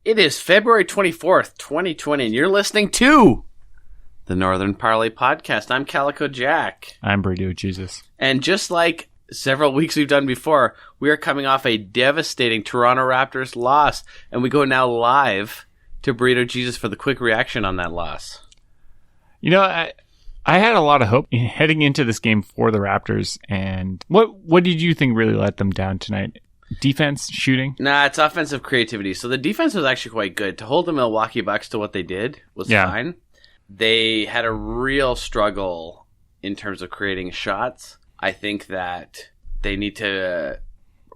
It is February 24th, 2020, and you're listening to the Northern Parlay Podcast. I'm CalicoJack. I'm BurritoJesus. And just like several weeks we've done before, we are coming off a devastating Toronto Raptors loss, and we go now live to BurritoJesus for the quick reaction on that loss. You know, I had a lot of hope heading into this game for the Raptors, and what did you think really let them down tonight? Defense, shooting? Nah, it's offensive creativity. So the defense was actually quite good. To hold the Milwaukee Bucks to what they did was fine. They had a real struggle in terms of creating shots. I think that they need to,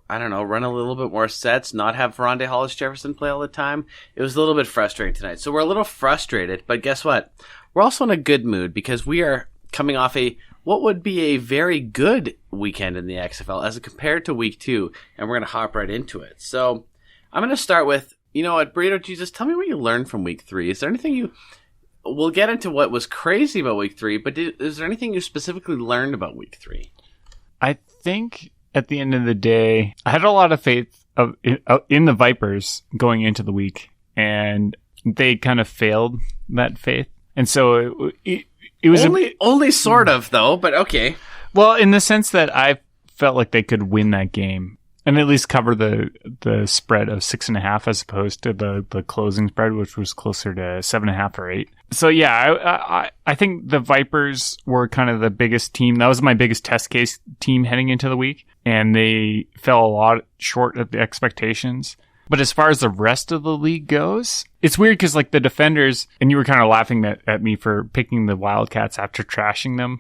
run a little bit more sets, not have Rondae Hollis-Jefferson play all the time. It was a little bit frustrating tonight. So we're a little frustrated, but guess what? We're also in a good mood because we are coming off what would be a very good weekend in the XFL as compared to week 2, and we're going to hop right into it. So I'm going to start with, BurritoJesus, tell me what you learned from week 3. Is there anything we'll get into what was crazy about week 3, but is there anything you specifically learned about week 3? I think at the end of the day, I had a lot of faith in the Vipers going into the week, and they kind of failed that faith. And so it was only sort of, though, but okay. Well, in the sense that I felt like they could win that game and at least cover the spread of 6.5 as opposed to the closing spread, which was closer to 7.5 or 8. So yeah, I think the Vipers were kind of the biggest team. That was my biggest test case team heading into the week, and they fell a lot short of the expectations. But as far as the rest of the league goes, it's weird because like the Defenders, and you were kind of laughing at me for picking the Wildcats after trashing them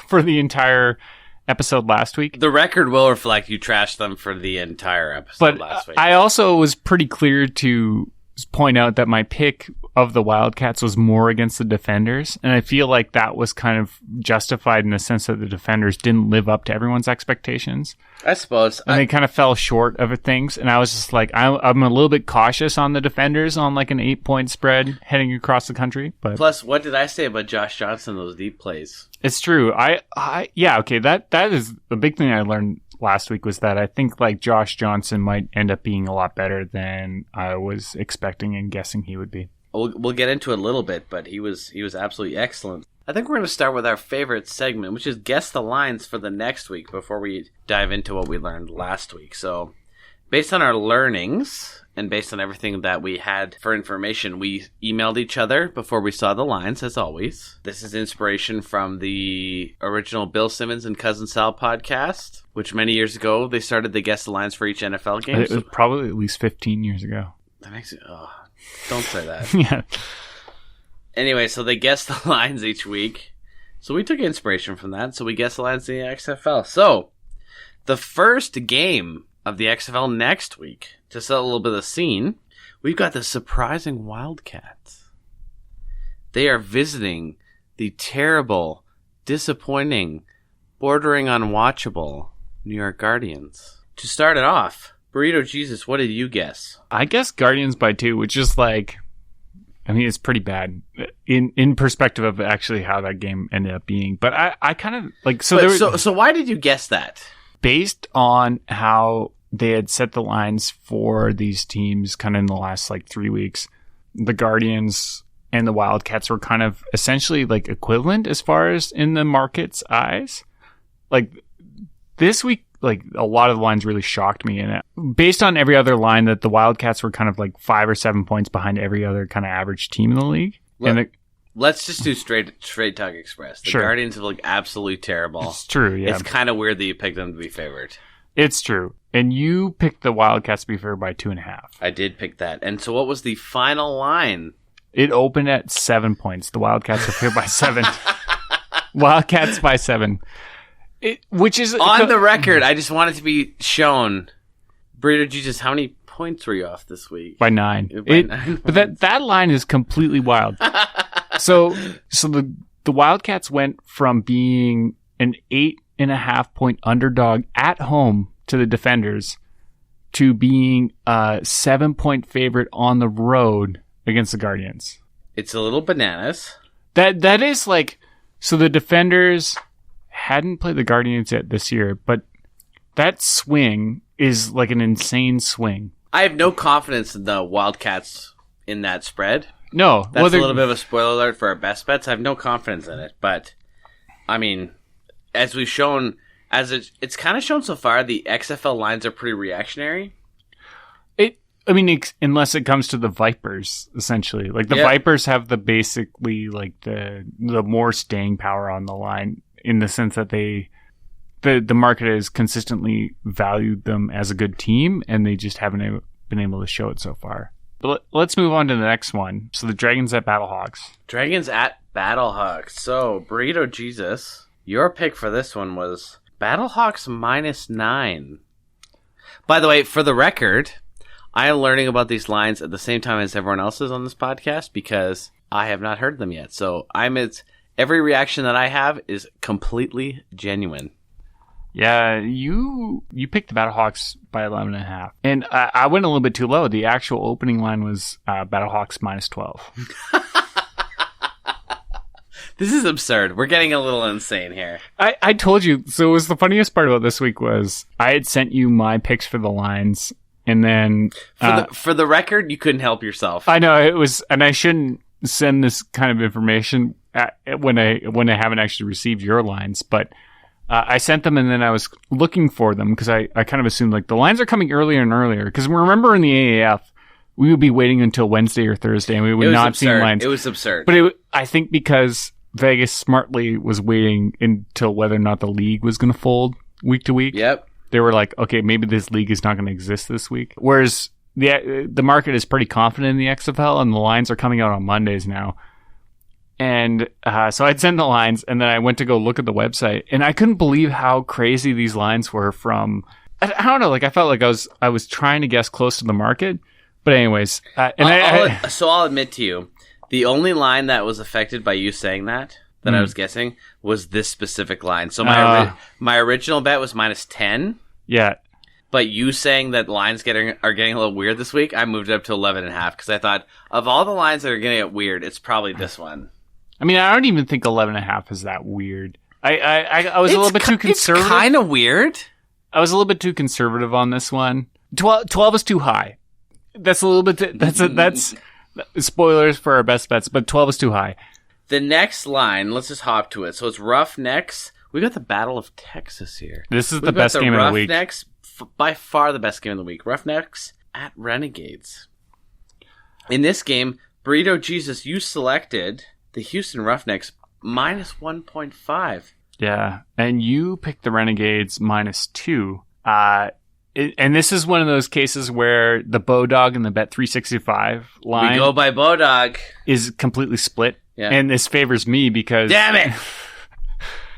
for the entire episode last week. The record will reflect you trashed them for the entire episode last week. I also was pretty clear to point out that my pick of the Wildcats was more against the Defenders, and I feel like that was kind of justified in the sense that the Defenders didn't live up to everyone's expectations. I suppose. And they kind of fell short of things, and I was just like, I'm a little bit cautious on the Defenders on like an 8-point spread heading across the country. But plus, what did I say about Josh Johnson, those deep plays? It's true. That is the big thing I learned last week was that I think like Josh Johnson might end up being a lot better than I was expecting and guessing he would be. We'll get into it a little bit, but he was absolutely excellent. I think we're going to start with our favorite segment, which is guess the lines for the next week before we dive into what we learned last week. So based on our learnings and based on everything that we had for information, we emailed each other before we saw the lines, as always. This is inspiration from the original Bill Simmons and Cousin Sal podcast, which many years ago, they started the guess the lines for each NFL game. It was probably at least 15 years ago. That makes it... Oh, don't say that. Yeah. Anyway, so they guessed the lines each week. So we took inspiration from that. So we guessed the lines in the XFL. So the first game of the XFL next week, to set a little bit of the scene, we've got the surprising Wildcats. They are visiting the terrible, disappointing, bordering unwatchable New York Guardians. To start it off, BurritoJesus, what did you guess? I guess Guardians by 2, which is like, I mean, it's pretty bad in perspective of actually how that game ended up being. But I kind of like, so why did you guess that? Based on how they had set the lines for these teams kind of in the last like 3 weeks, the Guardians and the Wildcats were kind of essentially like equivalent as far as in the market's eyes. Like this week, like a lot of the lines really shocked me. And based on every other line, that the Wildcats were kind of like 5 or 7 points behind every other kind of average team in the league. Let's just do straight talk express. The Guardians have looked absolutely terrible. It's true, yeah. It's kind of weird that you picked them to be favored. It's true. And you picked the Wildcats to be favored by 2.5. I did pick that. And so what was the final line? It opened at 7 points. The Wildcats are favored by 7. Wildcats by 7. Which is... On the record, I just want it to be shown. BurritoJesus, how many points were you off this week? By 9. But that line is completely wild. So the Wildcats went from being an 8.5 point underdog at home to the Defenders to being a 7-point favorite on the road against the Guardians. It's a little bananas. That is like, so the Defenders hadn't played the Guardians yet this year, but that swing is like an insane swing. I have no confidence in the Wildcats in that spread. No. That's a little bit of a spoiler alert for our best bets. I have no confidence in it. But, I mean, as we've shown, it's kind of shown so far, the XFL lines are pretty reactionary. Unless it comes to the Vipers, essentially. Like, the Vipers have basically, like, the more staying power on the line in the sense that the market has consistently valued them as a good team, and they just haven't been able to show it so far. But let's move on to the next one. So the Dragons at Battlehawks. Dragons at Battlehawks. So, BurritoJesus, your pick for this one was Battlehawks -9. By the way, for the record, I am learning about these lines at the same time as everyone else is on this podcast because I have not heard them yet. So every reaction that I have is completely genuine. Yeah, you picked the Battlehawks by 11.5. And I went a little bit too low. The actual opening line was Battlehawks -12. This is absurd. We're getting a little insane here. I told you. So it was the funniest part about this week was I had sent you my picks for the lines. And then for the record, you couldn't help yourself. I know it was, and I shouldn't send this kind of information when I haven't actually received your lines, but I sent them, and then I was looking for them because I kind of assumed like the lines are coming earlier and earlier. Because remember in the AAF, we would be waiting until Wednesday or Thursday, and we would not see lines. It was absurd. But I think because Vegas smartly was waiting until whether or not the league was going to fold week to week. Yep. They were like, okay, maybe this league is not going to exist this week. Whereas the market is pretty confident in the XFL, and the lines are coming out on Mondays now. And so I'd send the lines, and then I went to go look at the website, and I couldn't believe how crazy these lines were from. I don't know, like I felt like I was trying to guess close to the market. But anyways, so I'll admit to you, the only line that was affected by you saying that I was guessing was this specific line. So my original bet was -10. Yeah. But you saying that lines are getting a little weird this week, I moved it up to 11.5 because I thought of all the lines that are going to get weird, it's probably this one. I mean, I don't even think 11.5 is that weird. I was a little bit too conservative. It's kind of weird. I was a little bit too conservative on this one. 12 is too high. That's a little bit. That's spoilers for our best bets, but 12 is too high. The next line, let's just hop to it. So it's Roughnecks. We got the Battle of Texas here. This is the best game of the week. Roughnecks, by far the best game of the week. Roughnecks at Renegades. In this game, BurritoJesus, you selected the Houston Roughnecks -1.5. Yeah, and you picked the Renegades -2. And this is one of those cases where the Bodog and the Bet365 line... We go by Bodog. ...is completely split. Yeah. And this favors me because... Damn it!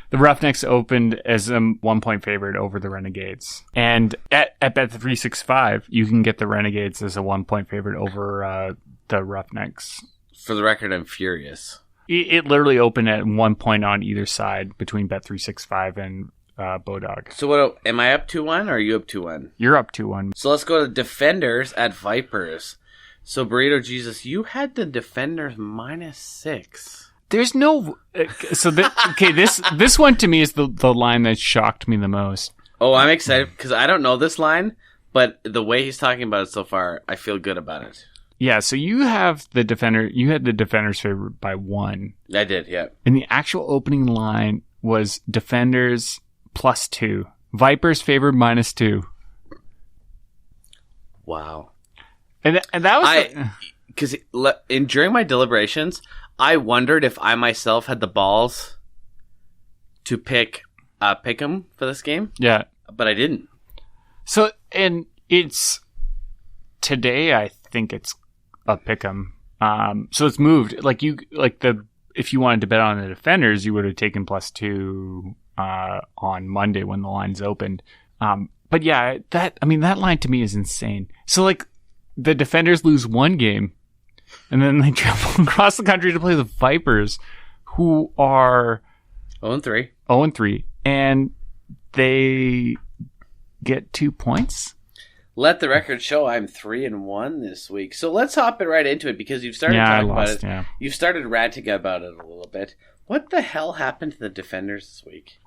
The Roughnecks opened as a 1-point favorite over the Renegades. And at Bet365, you can get the Renegades as a 1-point favorite over the Roughnecks. For the record, I'm furious. It literally opened at 1 point on either side between Bet365 and Bodog. So what? Am I up 2-1 or are you up 2-1? You're up 2-1. So let's go to Defenders at Vipers. So BurritoJesus, you had the Defenders -6. There's no... this one to me is the line that shocked me the most. Oh, I'm excited because I don't know this line, but the way he's talking about it so far, I feel good about it. Yeah, so you have the Defender. You had the Defenders favored by 1. I did, yeah. And the actual opening line was Defenders +2. Vipers favored -2. Wow. And that was because during my deliberations, I wondered if I myself had the balls to pick them for this game. Yeah, but I didn't. So, and it's today. I think it's a pick 'em. So it's moved. If you wanted to bet on the Defenders, you would have taken +2 on Monday when the lines opened. But yeah, that line to me is insane. So like the Defenders lose one game and then they travel across the country to play the Vipers, who are 0-3. 0-3, and they get 2 points. Let the record show I'm 3-1 this week. So let's hop right into it because you've started talking about it. Yeah. You've started ranting about it a little bit. What the hell happened to the Defenders this week?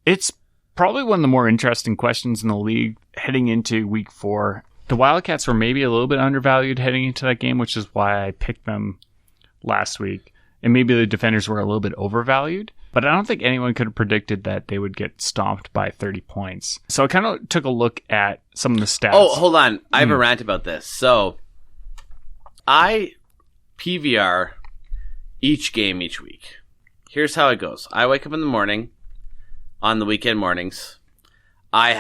It's probably one of the more interesting questions in the league heading into week 4. the Wildcats were maybe a little bit undervalued heading into that game, which is why I picked them last week. And maybe the Defenders were a little bit overvalued. But I don't think anyone could have predicted that they would get stomped by 30 points. So I kind of took a look at some of the stats. Oh, hold on. I have a rant about this. So I PVR each game each week. Here's how it goes. I wake up in the morning on the weekend mornings. I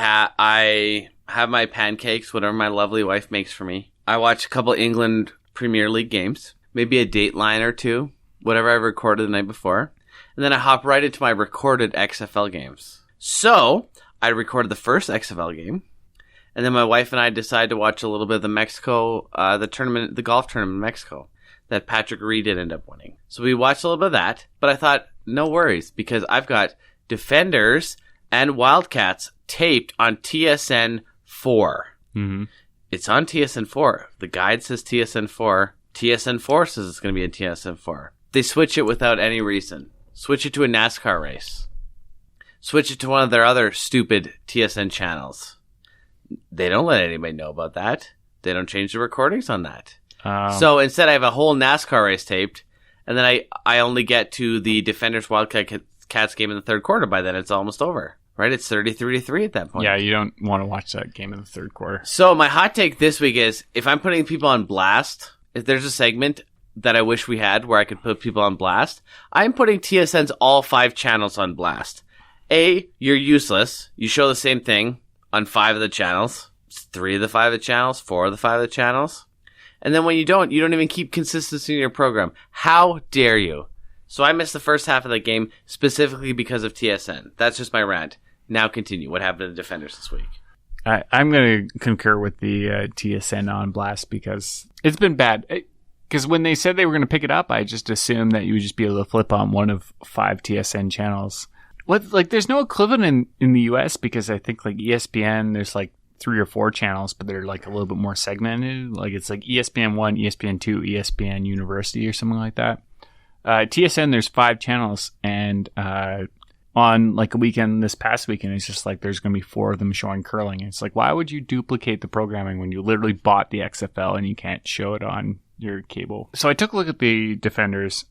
have my pancakes, whatever my lovely wife makes for me. I watch a couple England Premier League games, maybe a Dateline or two, whatever I recorded the night before. And then I hop right into my recorded XFL games. So I recorded the first XFL game, and then my wife and I decided to watch a little bit of the Mexico, the golf tournament in Mexico that Patrick Reed did end up winning. So we watched a little bit of that, but I thought, no worries, because I've got Defenders and Wildcats taped on TSN 4. Mm-hmm. It's on TSN 4. The guide says TSN 4. TSN 4 says it's going to be in TSN 4. They switch it without any reason. Switch it to a NASCAR race. Switch it to one of their other stupid TSN channels. They don't let anybody know about that. They don't change the recordings on that. So instead I have a whole NASCAR race taped, and then I only get to the Defenders Wildcats game in the third quarter. By then it's almost over. Right? It's 33-3 at that point. Yeah, you don't want to watch that game in the third quarter. So my hot take this week is, if I'm putting people on blast, if there's a segment that I wish we had where I could put people on blast, I'm putting TSN's all 5 channels on blast. A, you're useless. You show the same thing on 5 of the channels. 3 of the 5 of the channels, 4 of the 5 of the channels. And then when you don't even keep consistency in your program. How dare you? So I missed the first half of the game specifically because of TSN. That's just my rant. Now continue. What happened to the Defenders this week? I'm going to concur with the TSN on blast because it's been bad. Because when they said they were going to pick it up, I just assumed that you would just be able to flip on one of 5 TSN channels. There's no equivalent in the US because I think like ESPN, there's like 3 or 4 channels, but they're like a little bit more segmented. Like it's like ESPN 1, ESPN 2, ESPN University or something like that. TSN, there's 5 channels, and on like a weekend, this past weekend, it's just like there's going to be 4 of them showing curling. And it's like, why would you duplicate the programming when you literally bought the XFL and you can't show it on your cable? So I took a look at the Defenders.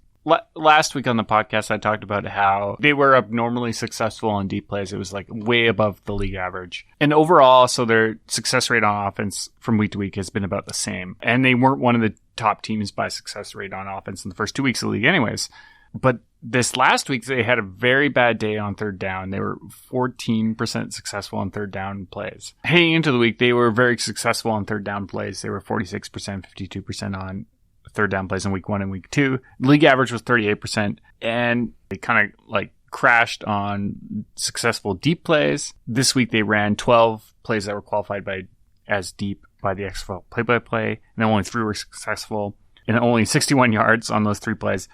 Last week on the podcast, I talked about how they were abnormally successful on deep plays. It was like way above the league average. And overall, so their success rate on offense from week to week has been about the same. And they weren't one of the top teams by success rate on offense in the first 2 weeks of the league anyways. But this last week, they had a very bad day on third down. They were 14% successful on third down plays. Heading into the week, they were very successful on third down plays. They were 46%, 52% on third down plays in week 1 and week 2. The league average was 38%, and they kind of like crashed on successful deep plays. This week, they ran 12 plays that were qualified as deep by the XFL play-by-play, and only 3 were successful, and only 61 yards on those 3 plays,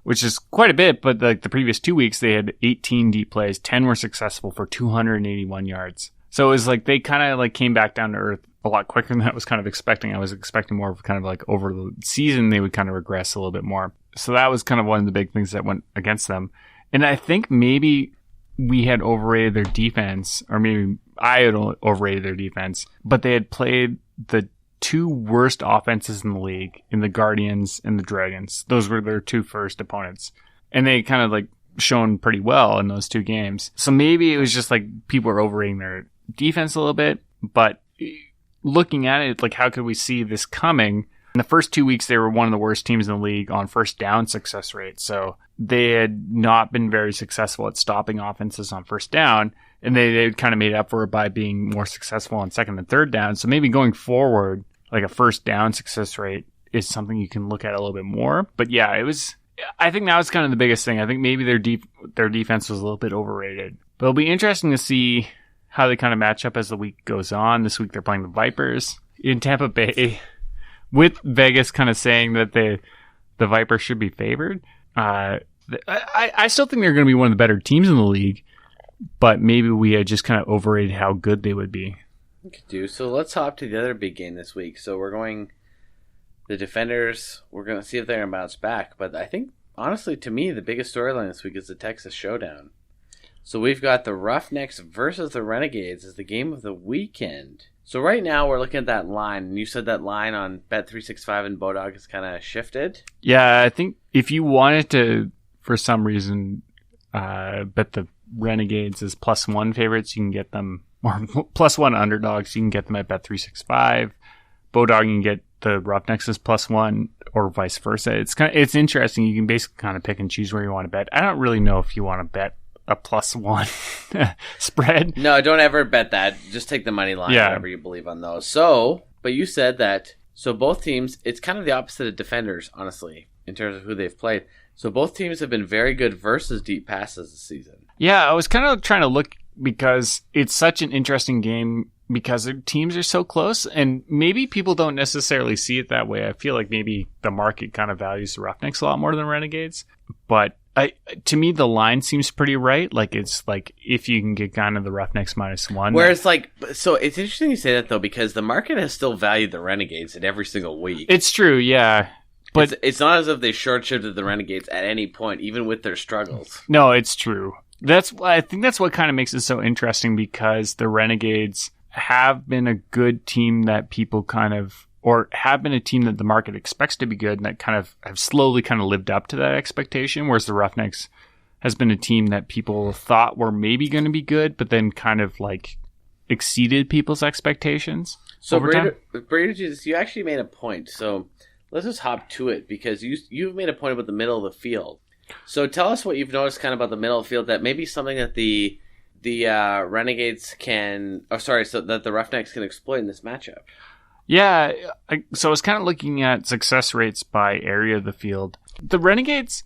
which is quite a bit, but like the previous 2 weeks, they had 18 deep plays, 10 were successful for 281 yards. So it was like they kind of like came back down to earth a lot quicker than I was kind of expecting. I was expecting more of kind of like over the season, they would kind of regress a little bit more. So that was kind of one of the big things that went against them. And I think maybe we had overrated their defense, or maybe I had overrated their defense, but they had played the 2 worst offenses in the league in the Guardians and the Dragons. Those were their 2 first opponents. And they kind of like shown pretty well in those 2 games. So maybe it was just like people are overrating their defense a little bit, but looking at it, like how could we see this coming? In the first 2 weeks, they were one of the worst teams in the league on first down success rate. So they had not been very successful at stopping offenses on first down, and they kind of made up for it by being more successful on second and third down. So maybe going forward, like a first down success rate is something you can look at a little bit more. But yeah, I think that was kind of the biggest thing. I think maybe their defense was a little bit overrated. But it'll be interesting to see how they kind of match up as the week goes on. This week they're playing the Vipers in Tampa Bay, with Vegas kind of saying that the Vipers should be favored. I still think they're going to be one of the better teams in the league, but maybe we had just kind of overrated how good they would be. We could do. So let's hop to the other big game this week. So we're going the Defenders. We're going to see if they're going to bounce back. But I think, honestly, to me, the biggest storyline this week is the Texas Showdown. So we've got the Roughnecks versus the Renegades as the game of the weekend. So right now we're looking at that line, and you said that line on Bet365 and Bodog has kind of shifted. Yeah, I think if you wanted to, for some reason, bet the Renegades as +1 favorites, you can get them, or +1 underdogs, you can get them at Bet365. Bodog, you can get the Roughnecks as +1, or vice versa. It's interesting. You can basically kind of pick and choose where you want to bet. I don't really know if you want to bet a +1 spread. No, don't ever bet that. Just take the money line, whatever you believe on those. So, but you said that, so both teams, it's kind of the opposite of defenders, honestly, in terms of who they've played. So both teams have been very good versus deep passes this season. Yeah, I was kind of trying to look because it's such an interesting game because their teams are so close, and maybe people don't necessarily see it that way. I feel like maybe the market kind of values the Roughnecks a lot more than Renegades, but to me, the line seems pretty right. Like, it's like if you can get kind of the Roughnecks -1. Whereas, so it's interesting you say that, though, because the market has still valued the Renegades at every single week. It's true, yeah. But it's not as if they short-shifted the Renegades at any point, even with their struggles. No, it's true. I think that's what kind of makes it so interesting, because the Renegades have been a good team that people kind of, or have been a team that the market expects to be good, and that kind of have slowly kind of lived up to that expectation, whereas the Roughnecks has been a team that people thought were maybe going to be good, but then kind of like exceeded people's expectations. So, BurritoJesus, you actually made a point. So let's just hop to it, because you've made a point about the middle of the field. So tell us what you've noticed kind of about the middle of the field, that maybe something that the Renegades can, so that the Roughnecks can exploit in this matchup. Yeah, so I was kind of looking at success rates by area of the field. The Renegades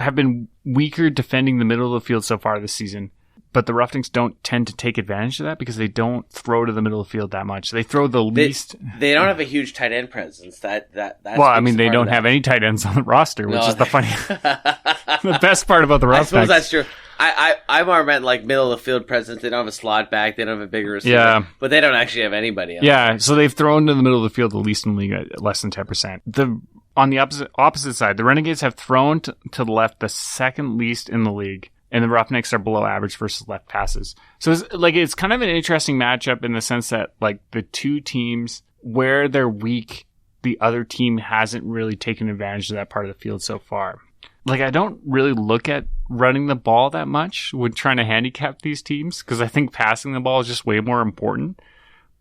have been weaker defending the middle of the field so far this season, but the Roughnecks don't tend to take advantage of that because they don't throw to the middle of the field that much. They throw the least. They don't have a huge tight end presence. That's well, I mean, they don't have any tight ends on the roster, which is the funny, the best part about the Roughnecks. I suppose that's true. I more meant like middle of the field presence. They don't have a slot back. They don't have a bigger receiver. But they don't actually have anybody else. Yeah, so they've thrown to the middle of the field the least in the league at less than 10%. On the opposite side, the Renegades have thrown to the left the second least in the league, and the Roughnecks are below average versus left passes. So it's kind of an interesting matchup in the sense that like the two teams, where they're weak, the other team hasn't really taken advantage of that part of the field so far. Like, I don't really look at running the ball that much when trying to handicap these teams, because I think passing the ball is just way more important.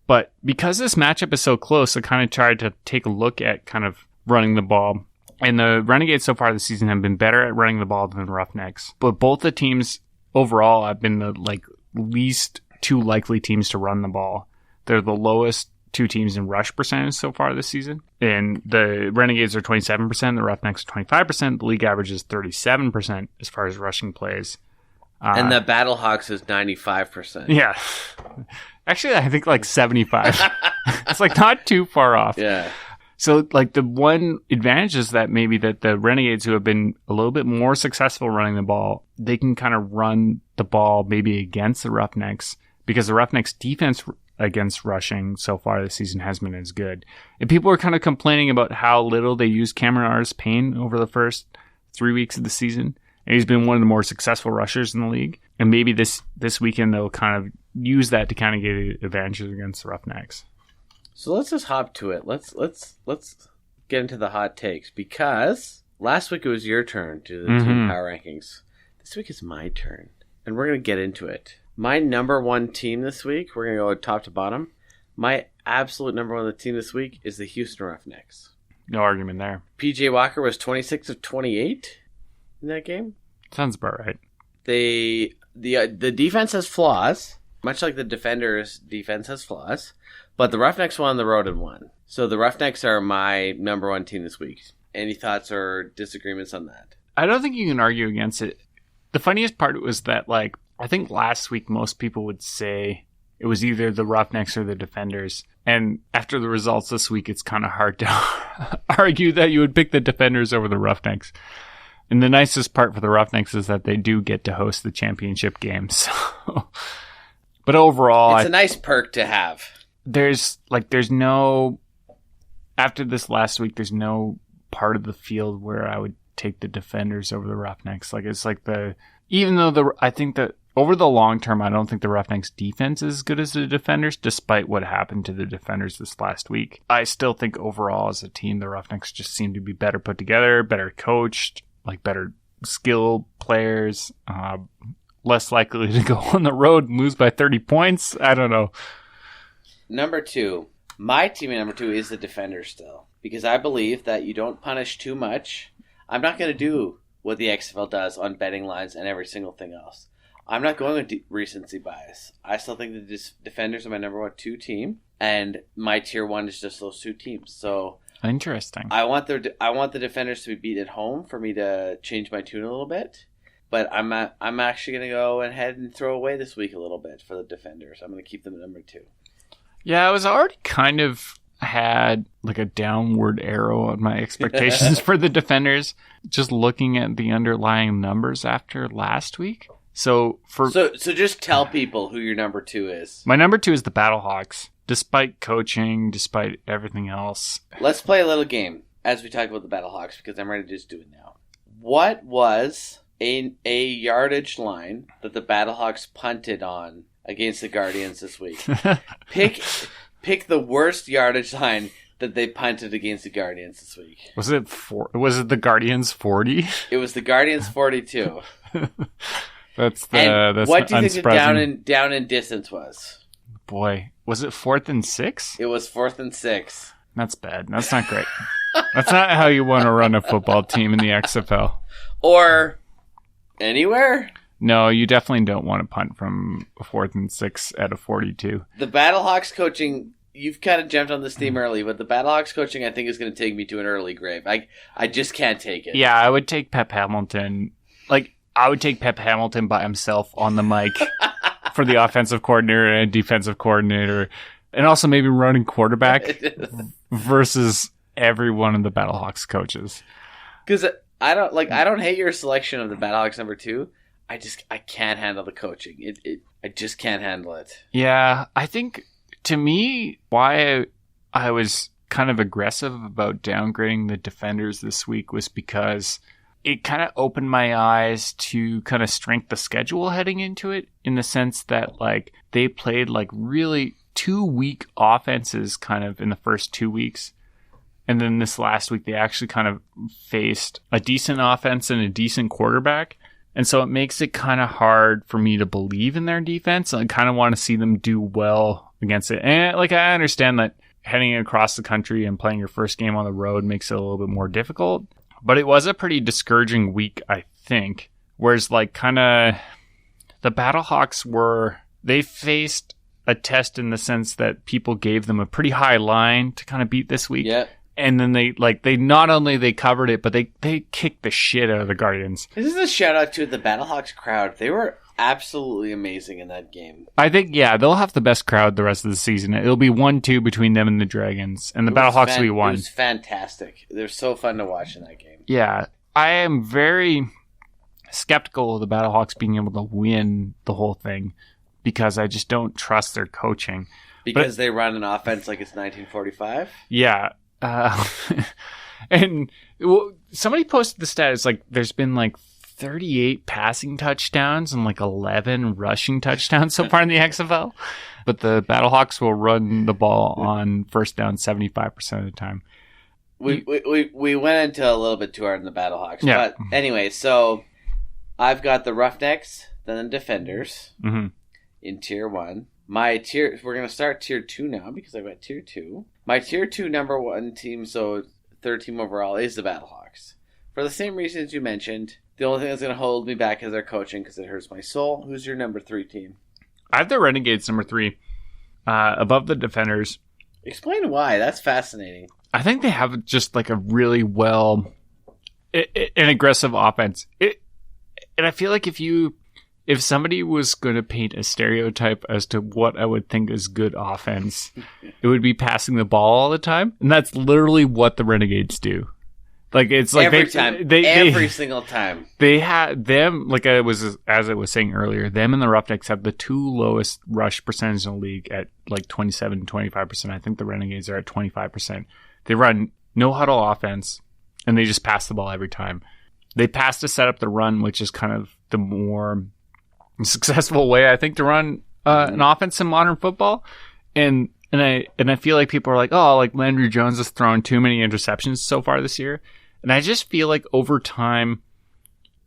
But because this matchup is so close, I kind of tried to take a look at kind of running the ball. And the Renegades so far this season have been better at running the ball than the Roughnecks. But both the teams overall have been the least two likely teams to run the ball. They're the lowest two teams in rush percentage so far this season. And the Renegades are 27%, the Roughnecks are 25%. The league average is 37% as far as rushing plays. And the Battlehawks is 95%. Yeah. Actually, I think 75. It's not too far off. Yeah. So the one advantage is that maybe that the Renegades, who have been a little bit more successful running the ball, they can kind of run the ball maybe against the Roughnecks, because the Roughnecks defense against rushing so far this season has been as good. And people are kind of complaining about how little they use Cameron Artis-Payne over the first 3 weeks of the season. And he's been one of the more successful rushers in the league. And maybe this weekend they'll kind of use that to kind of get advantages against the Roughnecks. So let's just hop to it. Let's get into the hot takes, because last week it was your turn to the team power rankings. This week is my turn, and we're going to get into it. My number one team this week, we're going to go top to bottom. My absolute number one team this week is the Houston Roughnecks. No argument there. PJ Walker was 26 of 28 in that game. Sounds about right. The defense has flaws, much like the Defenders' defense has flaws, but the Roughnecks won on the road and won. So the Roughnecks are my number one team this week. Any thoughts or disagreements on that? I don't think you can argue against it. The funniest part was that, I think last week most people would say it was either the Roughnecks or the Defenders. And after the results this week, it's kind of hard to argue that you would pick the Defenders over the Roughnecks. And the nicest part for the Roughnecks is that they do get to host the championship game. So, but overall, it's a nice perk to have. There's no, after this last week, there's no part of the field where I would take the Defenders over the Roughnecks. I think that over the long term, I don't think the Roughnecks defense is as good as the defenders, despite what happened to the defenders this last week. I still think overall as a team, the Roughnecks just seem to be better put together, better coached, like better skilled players, less likely to go on the road and lose by 30 points. I don't know. Number 2. My team at number 2 is the defenders still, because I believe that you don't punish too much. I'm not going to do what the XFL does on betting lines and every single thing else. I'm not going with recency bias. I still think the defenders are my number 2 team, and my tier 1 is just those 2 teams. So interesting. I want the defenders to be beat at home for me to change my tune a little bit. But I'm actually going to go ahead and throw away this week a little bit for the defenders. I'm going to keep them at number 2. Yeah, I was already kind of had like a downward arrow on my expectations for the defenders, just looking at the underlying numbers after last week. So just tell people who your number 2 is. My number 2 is the Battlehawks, despite coaching, despite everything else. Let's play a little game as we talk about the Battlehawks, because I'm ready to just do it now. What was a yardage line that the Battlehawks punted on against the Guardians this week? Pick the worst yardage line that they punted against the Guardians this week. Was it the Guardians 40? It was the Guardians 42. That's what do you think the down in distance was? Boy, was it 4th and 6? It was 4th and 6. That's bad. That's not great. That's not how you want to run a football team in the XFL. Or anywhere? No, you definitely don't want to punt from 4th and 6 at a 42. The Battlehawks coaching, you've kind of jumped on this theme early, but the Battlehawks coaching I think is going to take me to an early grave. I just can't take it. Yeah, I would take Pep Hamilton. I would take Pep Hamilton by himself on the mic for the offensive coordinator and defensive coordinator, and also maybe running quarterback versus every one of the Battlehawks coaches. Because I don't hate your selection of the Battlehawks number 2. I can't handle the coaching. I just can't handle it. Yeah, I think to me why I was kind of aggressive about downgrading the defenders this week was because it kind of opened my eyes to kind of strength the schedule heading into it, in the sense that they played really 2 weak offenses kind of in the first 2 weeks. And then this last week they actually kind of faced a decent offense and a decent quarterback. And so it makes it kind of hard for me to believe in their defense. I kind of want to see them do well against it. And I understand that heading across the country and playing your first game on the road makes it a little bit more difficult. But it was a pretty discouraging week, I think. Whereas, kind of, the Battlehawks they faced a test in the sense that people gave them a pretty high line to kind of beat this week. Yeah. And then they not only they covered it, but they kicked the shit out of the Guardians. This is a shout out to the Battlehawks crowd. They were absolutely amazing in that game. I think, yeah, they'll have the best crowd the rest of the season. It'll be 1-2 between them and the Dragons, and the Battlehawks will be 1. It was fantastic. They're so fun to watch in that game. Yeah, I am very skeptical of the Battlehawks being able to win the whole thing because I just don't trust their coaching. Because they run an offense like it's 1945? Yeah. And somebody posted the stat. It's there's been 38 passing touchdowns and 11 rushing touchdowns so far in the XFL. But the Battlehawks will run the ball on first down 75% of the time. We went into a little bit too hard in the Battlehawks. Yeah. But anyway, so I've got the Roughnecks, then the Defenders in Tier 1. We're going to start Tier 2 now because I've got Tier 2. My Tier 2 number 1 team, so third team overall, is the Battlehawks. For the same reasons you mentioned, the only thing that's going to hold me back is their coaching because it hurts my soul. Who's your number 3 team? I have the Renegades number 3, above the Defenders. Explain why. That's fascinating. I think they have just a really an aggressive offense. And I feel like if somebody was going to paint a stereotype as to what I would think is good offense, it would be passing the ball all the time. And that's literally what the Renegades do. Every single time. They had them, as I was saying earlier, them and the Roughnecks have the 2 lowest rush percentage in the league at 27 and 25%. I think the Renegades are at 25%. They run no huddle offense and they just pass the ball every time. They pass to set up the run, which is kind of the more successful way, I think, to run an offense in modern football. And I feel like people are like, oh, like Landry Jones has thrown too many interceptions so far this year. And I just feel like over time,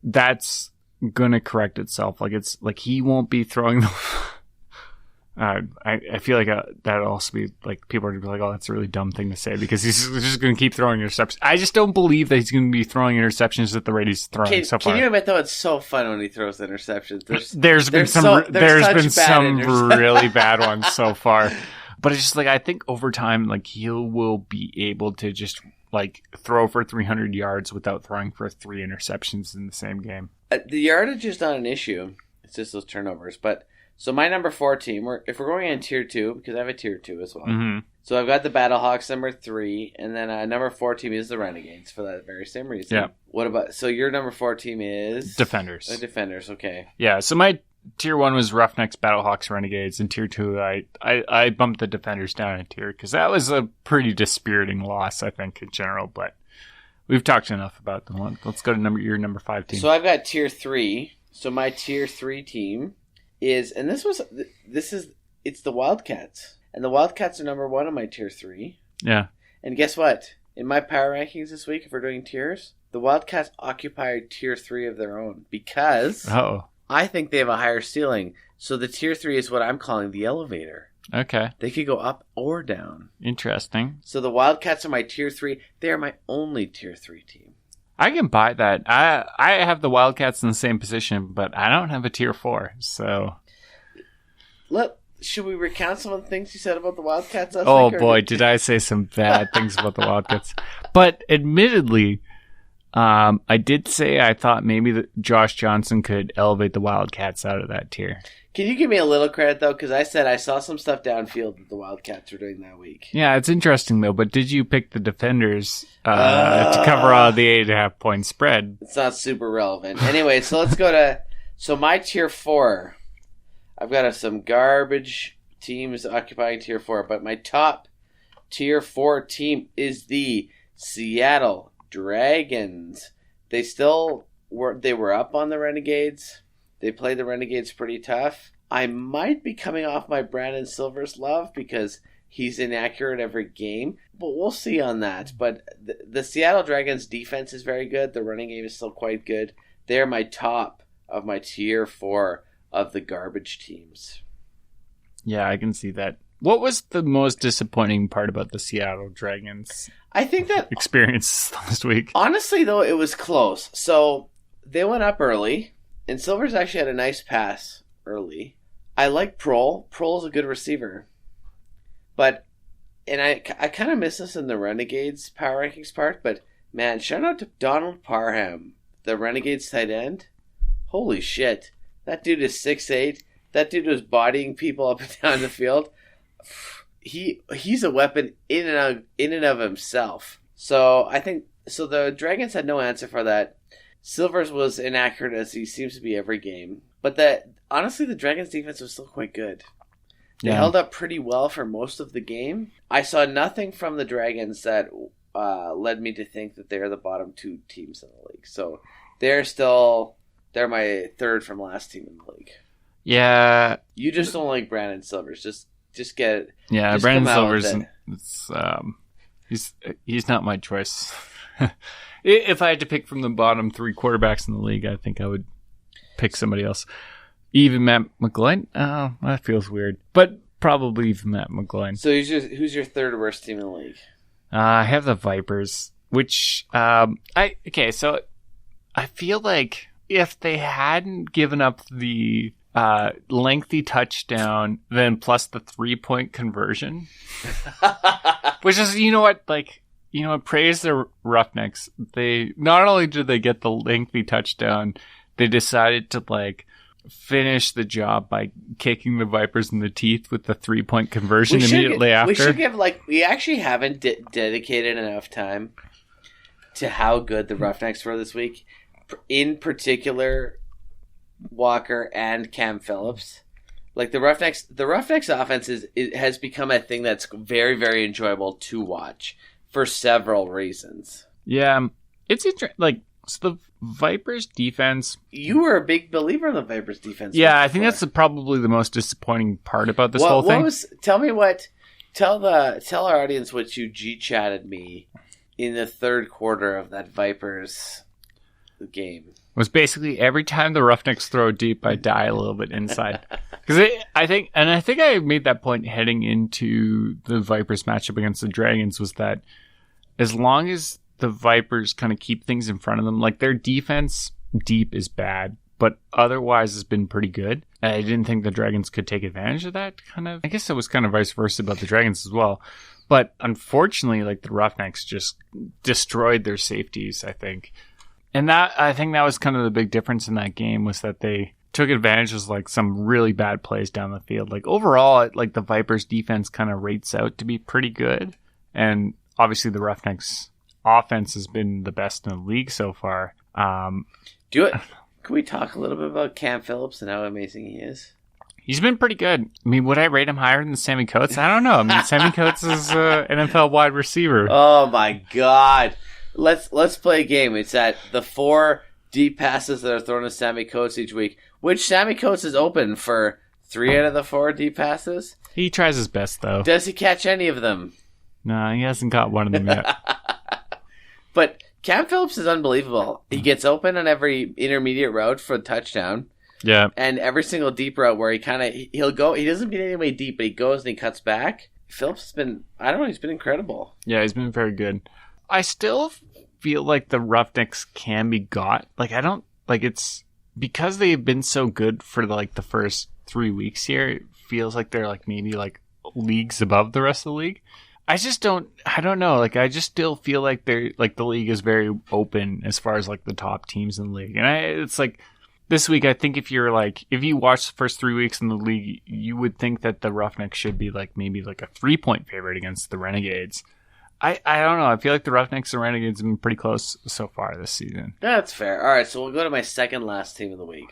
that's going to correct itself. Like it's like he won't be throwing the... I feel like that'll also be like people are going to be like, oh, that's a really dumb thing to say because he's just going to keep throwing interceptions. I just don't believe that he's going to be throwing interceptions at the rate he's throwing so far. Can you admit though, it's so fun when he throws interceptions? There's been some really bad ones so far, but it's just like I think over time, like he will be able to just like throw for 300 yards without throwing for 3 interceptions in the same game. The yardage is not an issue; it's just those turnovers, but. So my number 4 team, if we're going in tier 2, because I have a tier 2 as well. Mm-hmm. So I've got the Battlehawks number 3, and then number 4 team is the Renegades for that very same reason. Yeah. What about, so your number 4 team is? Defenders. Defenders, okay. Yeah, so my tier 1 was Roughnecks, Battlehawks, Renegades, and tier 2 I bumped the Defenders down a tier, because that was a pretty dispiriting loss, I think, in general, but we've talked enough about them. Let's go to your number 5 team. So I've got tier 3. So my tier 3 team is, and it's the Wildcats. And the Wildcats are number 1 on my tier 3. Yeah. And guess what? In my power rankings this week, if we're doing tiers, the Wildcats occupy tier 3 of their own because I think they have a higher ceiling. So the tier 3 is what I'm calling the elevator. Okay. They could go up or down. Interesting. So the Wildcats are my tier 3. They are my only tier 3 team. I can buy that. I have the Wildcats in the same position, but I don't have a tier 4. So, should we recount some of the things you said about the Wildcats last week? Oh boy, did I say some bad things about the Wildcats? But admittedly, I did say I thought maybe Josh Johnson could elevate the Wildcats out of that tier. Can you give me a little credit, though? Because I said I saw some stuff downfield that the Wildcats were doing that week. Yeah, it's interesting, though. But did you pick the Defenders to cover all the 8.5 point spread? It's not super relevant. Anyway, so let's go to... So my tier 4. I've got some garbage teams occupying tier 4. But my top tier 4 team is the Seattle Dragons. They were up on the Renegades. They played the Renegades pretty tough. I might be coming off my Brandon Silvers love because he's inaccurate every game, but we'll see on that. But the Seattle Dragons defense is very good. The running game is still quite good. They're my top of my tier 4 of the garbage teams. Yeah, I can see that. What was the most disappointing part about the Seattle Dragons? I think that experience last week. Honestly, though, it was close. So they went up early. And Silvers actually had a nice pass early. I like Prohl. Prohl's a good receiver. But, and I kind of miss this in the Renegades power rankings part, but man, shout out to Donald Parham, the Renegades tight end. Holy shit. That dude is 6'8". That dude was bodying people up and down the field. He's a weapon in and of himself. So the Dragons had no answer for that. Silvers was inaccurate as he seems to be every game. But honestly, the Dragons' defense was still quite good. They held up pretty well for most of the game. I saw nothing from the Dragons that led me to think that they're the bottom 2 teams in the league. So they're my 3rd from last team in the league. Yeah. You just don't like Brandon Silvers. Just get it. Yeah, Brandon Silvers, he's not my choice. If I had to pick from the bottom 3 quarterbacks in the league, I think I would pick somebody else. Even Matt McGloin? Oh, that feels weird. But probably even Matt McGloin. So who's your 3rd worst team in the league? I have the Vipers, which so I feel like if they hadn't given up the lengthy touchdown, then plus the 3-point conversion, which is, praise the Roughnecks. They not only did they get the lengthy touchdown, they decided to finish the job by kicking the Vipers in the teeth with the 3-point conversion immediately after. We should give we actually haven't dedicated enough time to how good the Roughnecks were this week. In particular, Walker and Cam Phillips. The Roughnecks offense has become a thing that's very, very enjoyable to watch. For several reasons. Yeah, it's interesting. So the Vipers defense... You were a big believer in the Vipers defense. Yeah, I think that's probably the most disappointing part about this whole thing. Tell our audience what you G-chatted me in the third quarter of that Vipers game. It was basically every time the Roughnecks throw deep, I die a little bit inside. Because I think I made that point heading into the Vipers matchup against the Dragons, was that as long as the Vipers kind of keep things in front of them, like their defense deep is bad, but otherwise has been pretty good. I didn't think the Dragons could take advantage of that kind of. I guess it was kind of vice versa about the Dragons as well. But unfortunately, like the Roughnecks just destroyed their safeties, I think. And I think that was kind of the big difference in that game, was that they took advantage of like some really bad plays down the field. Like overall, like the Vipers defense kind of rates out to be pretty good. And obviously the Roughnecks offense has been the best in the league so far. Can we talk a little bit about Cam Phillips and how amazing he is? He's been pretty good. I mean, would I rate him higher than Sammy Coates? I don't know. I mean, Sammy Coates is an NFL wide receiver. Oh my God. Let's play a game. It's at the 4 deep passes that are thrown to Sammy Coates each week, which Sammy Coates is open for 3 out of the 4 deep passes. He tries his best, though. Does he catch any of them? No, he hasn't got one of them yet. But Cam Phillips is unbelievable. He gets open on every intermediate route for a touchdown. Yeah. And every single deep route where he'll go, he doesn't get any way deep, but he goes and he cuts back. Phillips has been, he's been incredible. Yeah, he's been very good. I still feel like the Roughnecks can be got. Like, I don't, like, it's because they've been so good for like the first 3 weeks here, it feels like they're like maybe like leagues above the rest of the league. I don't know. Like, I just still feel like they're like the league is very open as far as like the top teams in the league. And it's like this week, I think if you watch the first 3 weeks in the league, you would think that the Roughnecks should be like maybe like a 3-point favorite against the Renegades. I don't know. I feel like the Roughnecks and Renegades have been pretty close so far this season. That's fair. All right, so we'll go to my second last team of the week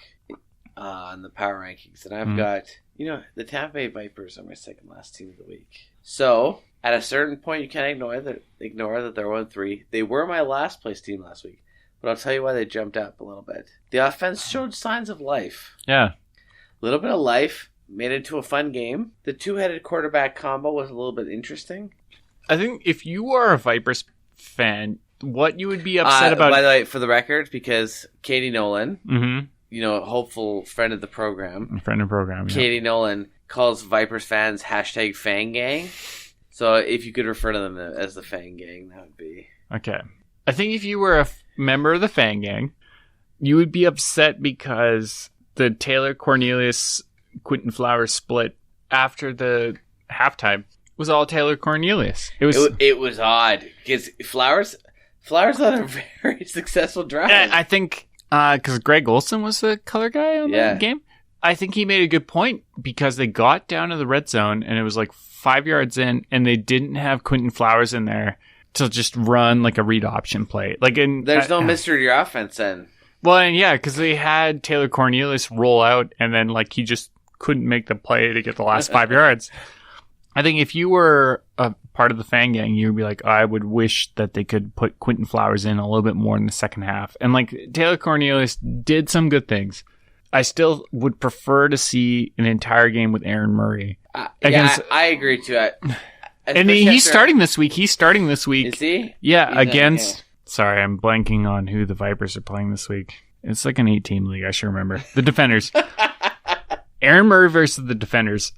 on the power rankings. And I've got, the Tampa Bay Vipers are my second last team of the week. So at a certain point, you can't ignore that they're 1-3. They were my last place team last week, but I'll tell you why they jumped up a little bit. The offense showed signs of life. Yeah. A little bit of life, made it into a fun game. The two-headed quarterback combo was a little bit interesting. I think if you are a Vipers fan, what you would be upset about... By the way, for the record, because Katie Nolan, hopeful friend of the program. Katie Nolan calls Vipers fans #FangGang. So if you could refer to them as the Fang Gang, that would be... Okay. I think if you were a member of the Fang Gang, you would be upset because the Taylor Cornelius Quentin Flowers split after the halftime was all Taylor Cornelius. It was odd because Flowers had a very successful drive. Yeah, I think because Greg Olson was the color guy on the game. I think he made a good point because they got down to the red zone and it was like 5 yards in, and they didn't have Quentin Flowers in there to just run like a read option play. There's no mystery to your offense then. Well, and yeah, because they had Taylor Cornelius roll out, and then like he just couldn't make the play to get the last 5 yards. I think if you were a part of the Fang Gang, you would be like, I would wish that they could put Quentin Flowers in a little bit more in the second half. And like Taylor Cornelius did some good things. I still would prefer to see an entire game with Aaron Murray. I agree too. And he's starting this week. Is he? Yeah, against... Sorry, I'm blanking on who the Vipers are playing this week. It's like an 8-team league, I should remember. The Defenders. Aaron Murray versus the Defenders.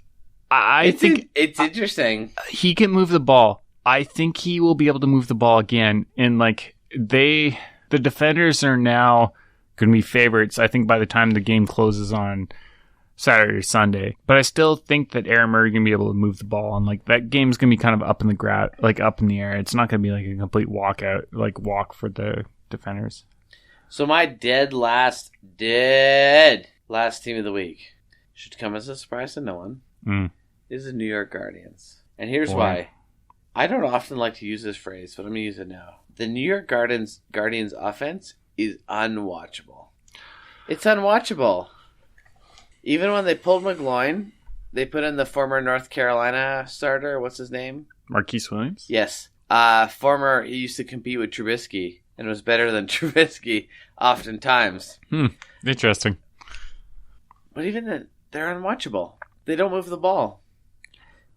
I think it's interesting. He can move the ball. I think he will be able to move the ball again. And like the Defenders are now going to be favorites, I think, by the time the game closes on Saturday or Sunday. But I still think that Aaron Murray can be able to move the ball, and like that game's going to be kind of up in the air. It's not going to be like a complete walk for the Defenders. So my dead last team of the week should come as a surprise to no one. Is the New York Guardians. And here's why. I don't often like to use this phrase, but I'm going to use it now. The New York Guardians offense is unwatchable. It's unwatchable. Even when they pulled McGloin, they put in the former North Carolina starter. What's his name? Marquise Williams? Yes. He used to compete with Trubisky. and was better than Trubisky oftentimes. Interesting. But even then, they're unwatchable. They don't move the ball.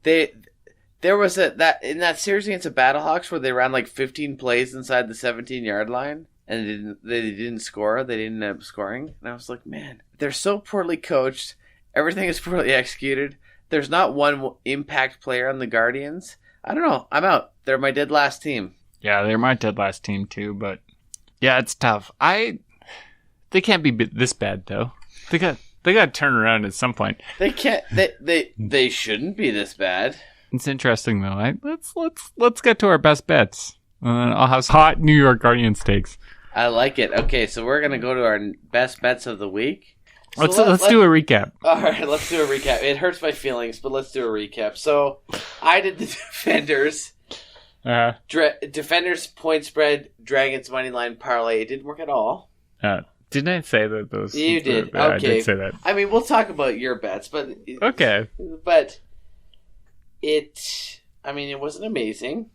There was in that series against the Battlehawks where they ran like 15 plays inside the 17-yard line and they didn't score. They didn't end up scoring. And I was like, man, they're so poorly coached. Everything is poorly executed. There's not one impact player on the Guardians. I don't know. I'm out. They're my dead last team. Yeah, they're my dead last team too, but yeah, it's tough. They can't be this bad though. They got to turn around at some point. They can't. They shouldn't be this bad. It's interesting though. Let's get to our best bets. I'll have hot New York Guardians takes. I like it. Okay, so we're gonna go to our best bets of the week. So let's do a recap. All right, let's do a recap. It hurts my feelings, but let's do a recap. So I did the Defenders. Defenders point spread, Dragons money line parlay. It didn't work at all. Didn't I say that those? You did. Okay. I did say that. I mean, we'll talk about your bets, but okay. But it wasn't amazing.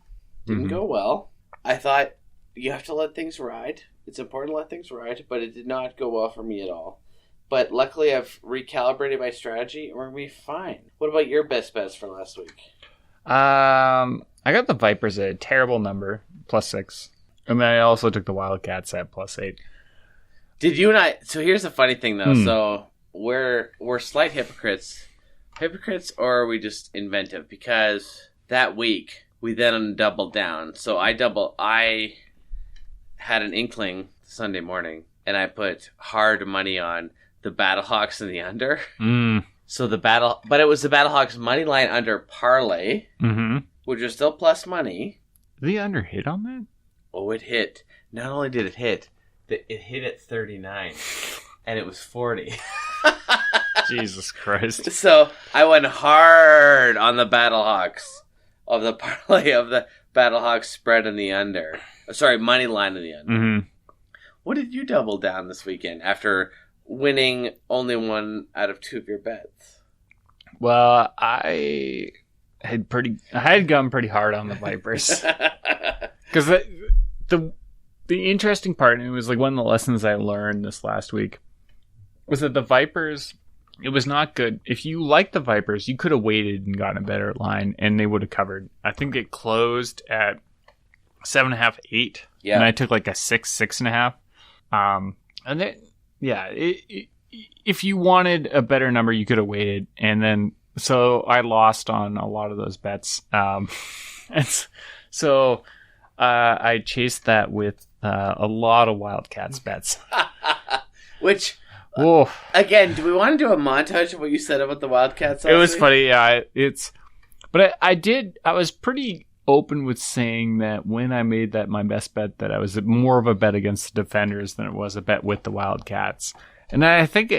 Didn't go well. I thought you have to let things ride. It's important to let things ride, but it did not go well for me at all. But luckily, I've recalibrated my strategy, and we're going to be fine. What about your best bets for last week? I got the Vipers at a terrible number, +6. And then I also took the Wildcats at +8. Did you and I... So here's the funny thing, though. So we're slight hypocrites. Hypocrites, or are we just inventive? Because that week, we then doubled down. So I had an inkling Sunday morning, and I put hard money on the Battlehawks and the under. So but it was the Battlehawks money line under parlay, which was still plus money. Did the under hit on that? Oh, it hit. Not only did it hit, it hit at 39, and it was 40. Jesus Christ. So I went hard on the Battlehawks of the parlay of the Battlehawks spread in the under. Sorry, money line in the under. What did you double down this weekend after winning only 1 out of 2 of your bets? Well, I had gone pretty hard on the Vipers. Because the interesting part, and it was like one of the lessons I learned this last week, was that the Vipers, it was not good. If you liked the Vipers, you could have waited and gotten a better line, and they would have covered. I think it closed at 7.5, 8. Yeah. And I took like a 6.5. And then, yeah, if you wanted a better number, you could have waited. And then, so I lost on a lot of those bets. And so I chased that with a lot of Wildcats bets. Which, again, do we want to do a montage of what you said about the Wildcats? It was funny, yeah. But I was pretty open with saying that when I made that my best bet, that I was more of a bet against the Defenders than it was a bet with the Wildcats. And I think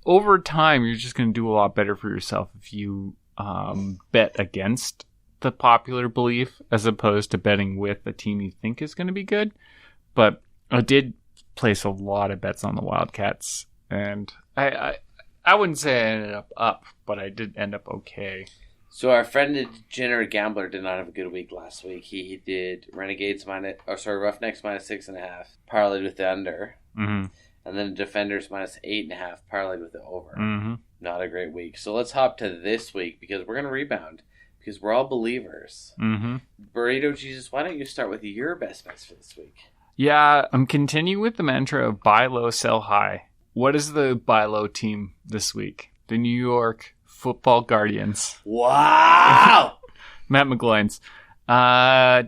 over time you're just going to do a lot better for yourself if you bet against the popular belief as opposed to betting with a team you think is going to be good. But I did place a lot of bets on the Wildcats, and I wouldn't say I ended up, but I did end up okay. So our friend the degenerate gambler did not have a good week last week. He did Roughnecks -6.5, parlayed with the under. And then Defenders -8.5, parlayed with the over. Not a great week. So let's hop to this week because we're going to rebound because we're all believers. Burrito Jesus, why don't you start with your best bets for this week? Yeah, I'm continuing with the mantra of buy low, sell high. What is the buy low team this week? The New York Football Guardians. Wow! Matt McGloin's.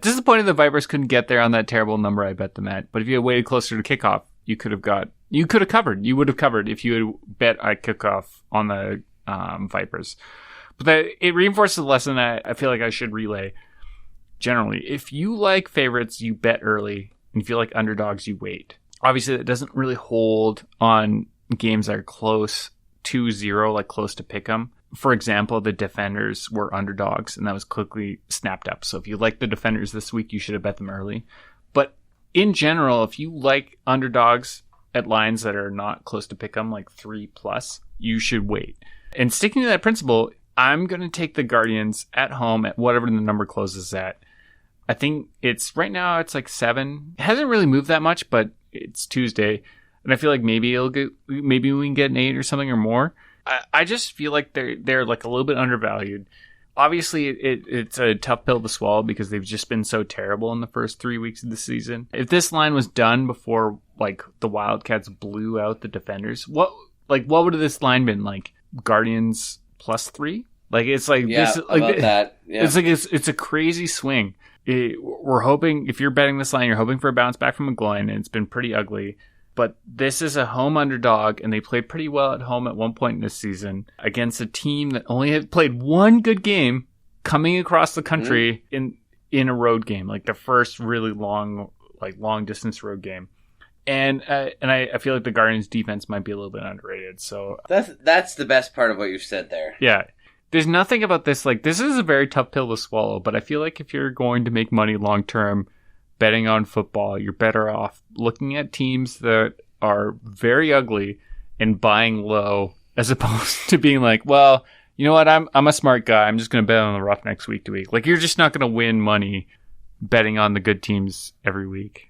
Disappointed the Vipers couldn't get there on that terrible number I bet them at. But if you had waited closer to kickoff, you could have covered. You would have covered if you had bet at kickoff on the Vipers. But it reinforces the lesson I feel like I should relay. Generally, if you like favorites, you bet early. And if you like underdogs, you wait. Obviously, that doesn't really hold on games that are close 2-0, like close to pick'em. For example, the Defenders were underdogs, and that was quickly snapped up. So if you like the Defenders this week, you should have bet them early. But in general, if you like underdogs at lines that are not close to pick'em, like 3+, you should wait. And sticking to that principle, I'm going to take the Guardians at home at whatever the number closes at. I think right now it's like 7. It hasn't really moved that much, but it's Tuesday. And I feel like maybe we can get an 8 or something or more. I just feel like they're like a little bit undervalued. Obviously, it's a tough pill to swallow because they've just been so terrible in the first 3 weeks of the season. If this line was done before like the Wildcats blew out the Defenders, what would have this line been like? Guardians +3? Like it's like this like about that. Yeah. It's like it's a crazy swing. We're hoping, if you're betting this line, you're hoping for a bounce back from McGloin, and it's been pretty ugly. But this is a home underdog, and they played pretty well at home at one point in this season against a team that only had played one good game coming across the country in a road game, like the first really long distance road game. And I feel like the Guardians' defense might be a little bit underrated. So that's the best part of what you've said there. Yeah. There's nothing about this. Like, this is a very tough pill to swallow, but I feel like if you're going to make money long term betting on football, you're better off looking at teams that are very ugly and buying low, as opposed to being like, well, you know what, I'm a smart guy, I'm just going to bet on the Roughnecks week to week. Like, you're just not going to win money betting on the good teams every week.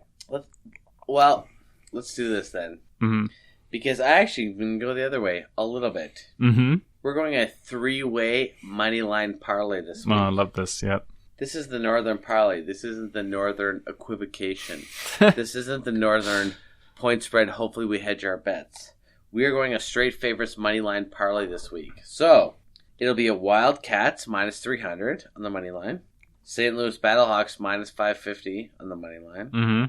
Well, let's do this then. Mm-hmm. Because I actually can go the other way a little bit. Mm-hmm. We're going a 3-way money line parlay this week. Oh, I love this. Yep. This is the Northern Parlay. This isn't the Northern Equivocation. This isn't the Northern point spread. Hopefully we hedge our bets. We are going a straight favorites money line parlay this week. So, it'll be a Wildcats -300 on the money line. St. Louis Battlehawks -550 on the money line. Mm-hmm.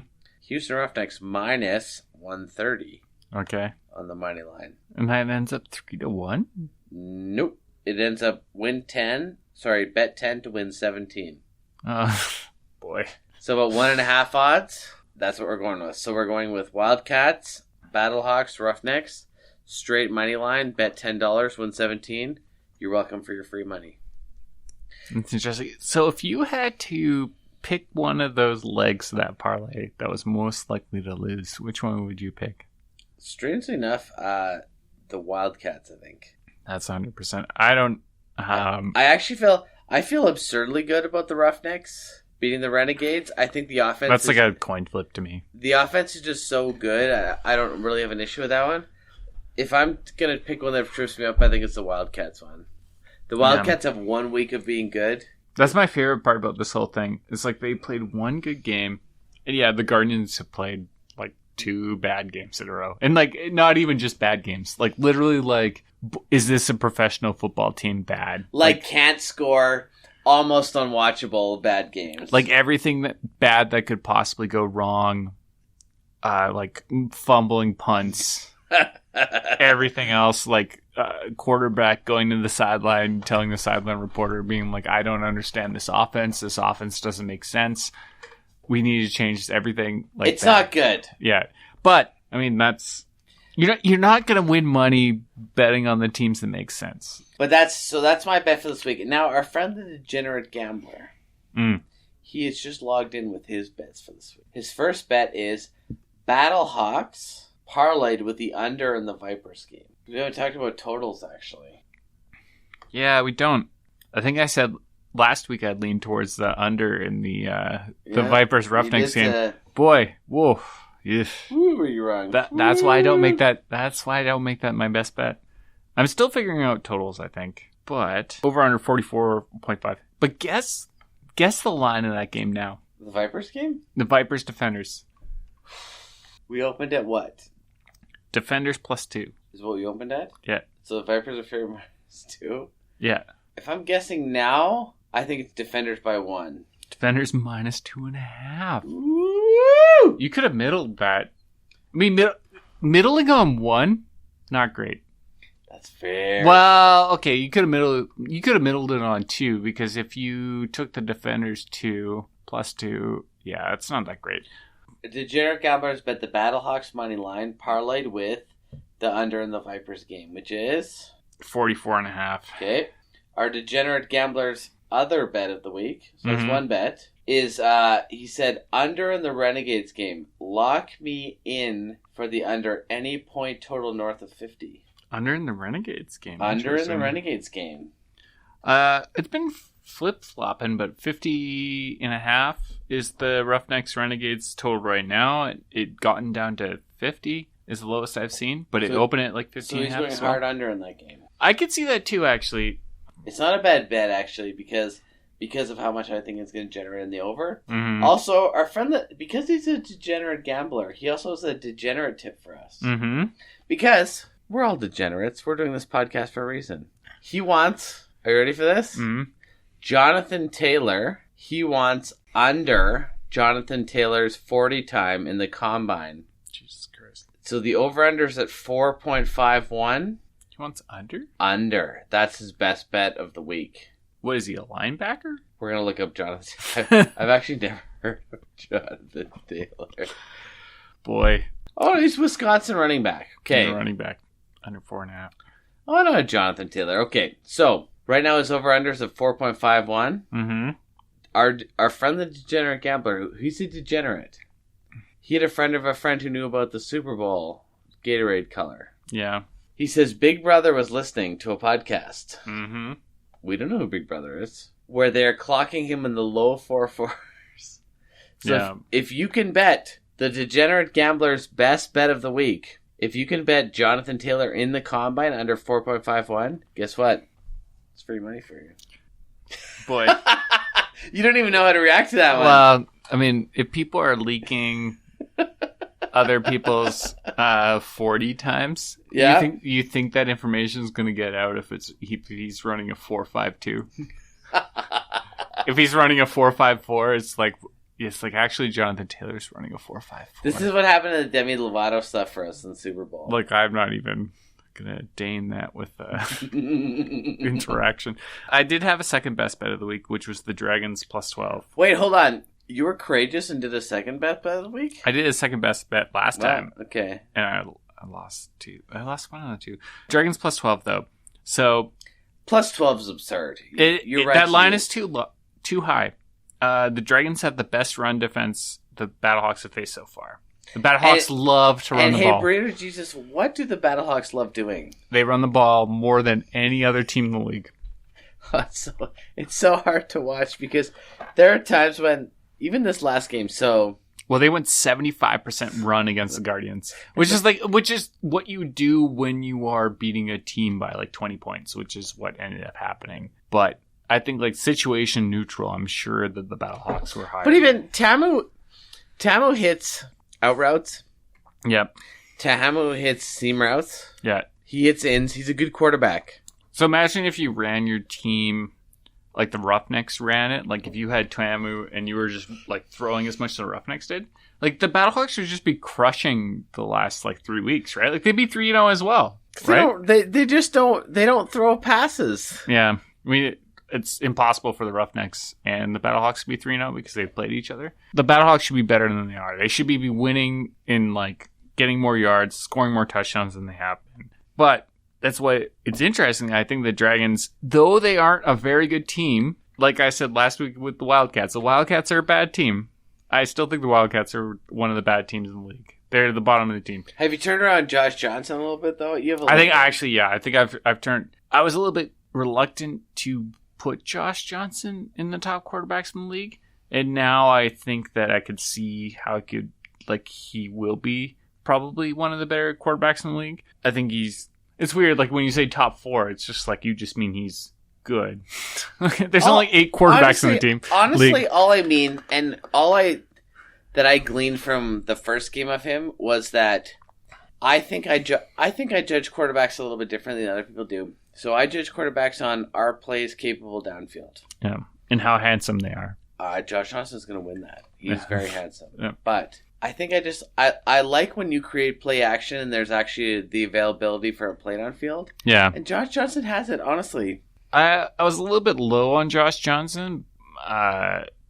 Houston Roughnecks -130 Okay. on the money line. And that ends up 3-1? Nope. It ends up bet 10 to win 17. Boy. So about 1.5 odds. That's what we're going with. So we're going with Wildcats, Battlehawks, Roughnecks, straight money line, bet $10, win 17. You're welcome for your free money. It's interesting. So if you had to pick one of those legs of that parlay that was most likely to lose, which one would you pick? Strangely enough, the Wildcats, I think. That's 100%. I don't... I feel absurdly good about the Roughnecks beating the Renegades. I think the offense... That's like a coin flip to me. The offense is just so good. I don't really have an issue with that one. If I'm going to pick one that trips me up, I think it's the Wildcats one. The Wildcats have 1 week of being good. That's my favorite part about this whole thing. It's like they played one good game. And yeah, the Guardians have played like 2 bad games in a row. And like, not even just bad games. Like literally like... Is this a professional football team bad? Like can't score, almost unwatchable bad games. Like everything bad that could possibly go wrong. Like fumbling punts. Everything else, like quarterback going to the sideline, telling the sideline reporter, being like, I don't understand this offense. This offense doesn't make sense. We need to change everything. Like it's not good. Yeah. But, I mean, that's... You're not going to win money betting on the teams that make sense. But that's my bet for this week. Now, our friend the Degenerate Gambler, he has just logged in with his bets for this week. His first bet is Battlehawks parlayed with the under in the Vipers game. We haven't talked about totals, actually. Yeah, we don't. I think I said last week I'd lean towards the under in the Vipers Roughnecks game. Boy, whoa. Woo, were you wrong? That's why I don't make that. That's why I don't make that my best bet. I'm still figuring out totals, I think, but over under 44.5. But guess the line of that game now. The Vipers game? The Vipers Defenders. We opened at what? Defenders +2 is what we opened at. Yeah. So the Vipers are favorite -2. Yeah. If I'm guessing now, I think it's Defenders by 1. Defenders -2.5. Woo! You could have middled that. I mean, middling on 1, not great. That's fair. Well, okay, you could have middled it on 2, because if you took the Defenders 2 +2, yeah, it's not that great. Degenerate Gamblers bet the Battlehawks money line parlayed with the under in the Vipers game, which is 44.5. Okay. Our Degenerate Gamblers other bet of the week, so that's one bet, is he said under in the Renegades game. Lock me in for the under any point total north of 50. Under in the Renegades game. Under in the Renegades game. It's been flip-flopping, but 50.5 is the Roughnecks Renegades total right now. It gotten down to 50 is the lowest I've seen, but it opened at like 15.5. So he's going hard under in that game. I could see that too, actually. It's not a bad bet, actually, because of how much I think it's going to generate in the over. Mm-hmm. Also, our friend, because he's a degenerate gambler, he also has a degenerate tip for us. Mm-hmm. Because we're all degenerates. We're doing this podcast for a reason. He wants, are you ready for this? Mm-hmm. Jonathan Taylor, he wants under Jonathan Taylor's 40 time in the combine. Jesus Christ. So the over-under's at 4.51. He wants under? Under. That's his best bet of the week. What is he, a linebacker? We're going to look up Jonathan. I've actually never heard of Jonathan Taylor. Boy. Oh, he's Wisconsin running back. Okay. He's a running back. Under 4.5. Oh, no, Jonathan Taylor. Okay, so right now his over-under's at 4.51. Mm-hmm. Our friend the degenerate gambler, he's a degenerate. He had a friend of a friend who knew about the Super Bowl Gatorade color. Yeah. He says Big Brother was listening to a podcast. Mm-hmm. We don't know who Big Brother is. Where they're clocking him in the low 4.4s. So yeah. if you can bet the degenerate gambler's best bet of the week, if you can bet Jonathan Taylor in the combine under 4.51, guess what? It's free money for you. Boy. You don't even know how to react to that one. Well, I mean, if people are leaking other people's 40 times, yeah, you think that information is going to get out if he's running a 4.52? If he's running a 4.54, it's like actually Jonathan Taylor's running a 4.54. This is what happened to the Demi Lovato stuff for us in the Super Bowl. Like, I'm not even gonna deign that with interaction. I did have a second best bet of the week, which was the Dragons plus 12. Wait, hold on. You were courageous and did a second best bet of the week? I did a second best bet last time. Okay. And I lost two. I lost one of the two. Dragons plus 12, though. So plus 12 is absurd. You're right. That line is too high. The Dragons have the best run defense the Battlehawks have faced so far. The Battlehawks love to run the ball. And hey, BurritoJesus, what do the Battlehawks love doing? They run the ball more than any other team in the league. It's so hard to watch because there are times when, even this last game, well, they went 75% run against the Guardians, which is what you do when you are beating a team by like 20 points, which is what ended up happening. But I think like situation neutral, I'm sure that the Battlehawks were higher. But even Tamu hits out routes. Yep. Tamu hits seam routes. Yeah. He hits ins. He's a good quarterback. So imagine if you ran your team like the Roughnecks ran it. Like if you had Tamu and you were just like throwing as much as the Roughnecks did. Like the Battlehawks would just be crushing the last like 3 weeks, right? Like they'd be 3-0 as well. Right? They don't throw passes. Yeah. I mean, it's impossible for the Roughnecks and the Battlehawks to be 3-0 because they've played each other. The Battlehawks should be better than they are. They should be winning in like getting more yards, scoring more touchdowns than they have been. But that's why it's interesting. I think the Dragons, though they aren't a very good team, like I said last week with the Wildcats are a bad team. I still think the Wildcats are one of the bad teams in the league. They're the bottom of the team. Have you turned around Josh Johnson a little bit though? I think I've turned. I was a little bit reluctant to put Josh Johnson in the top quarterbacks in the league, and now I think that I could see how he will be probably one of the better quarterbacks in the league. I think it's weird, like when you say top 4, it's just like you just mean he's good. There's only 8 quarterbacks in the team. Honestly, league. all I mean, and that I gleaned from the first game of him was that I think I judge quarterbacks a little bit differently than other people do. So I judge quarterbacks on are plays capable downfield. Yeah, and how handsome they are. Josh Johnson's going to win that. He's very handsome. Yeah. But I think I like when you create play action and there's actually the availability for a play downfield. Yeah. And Josh Johnson has it, honestly. I was a little bit low on Josh Johnson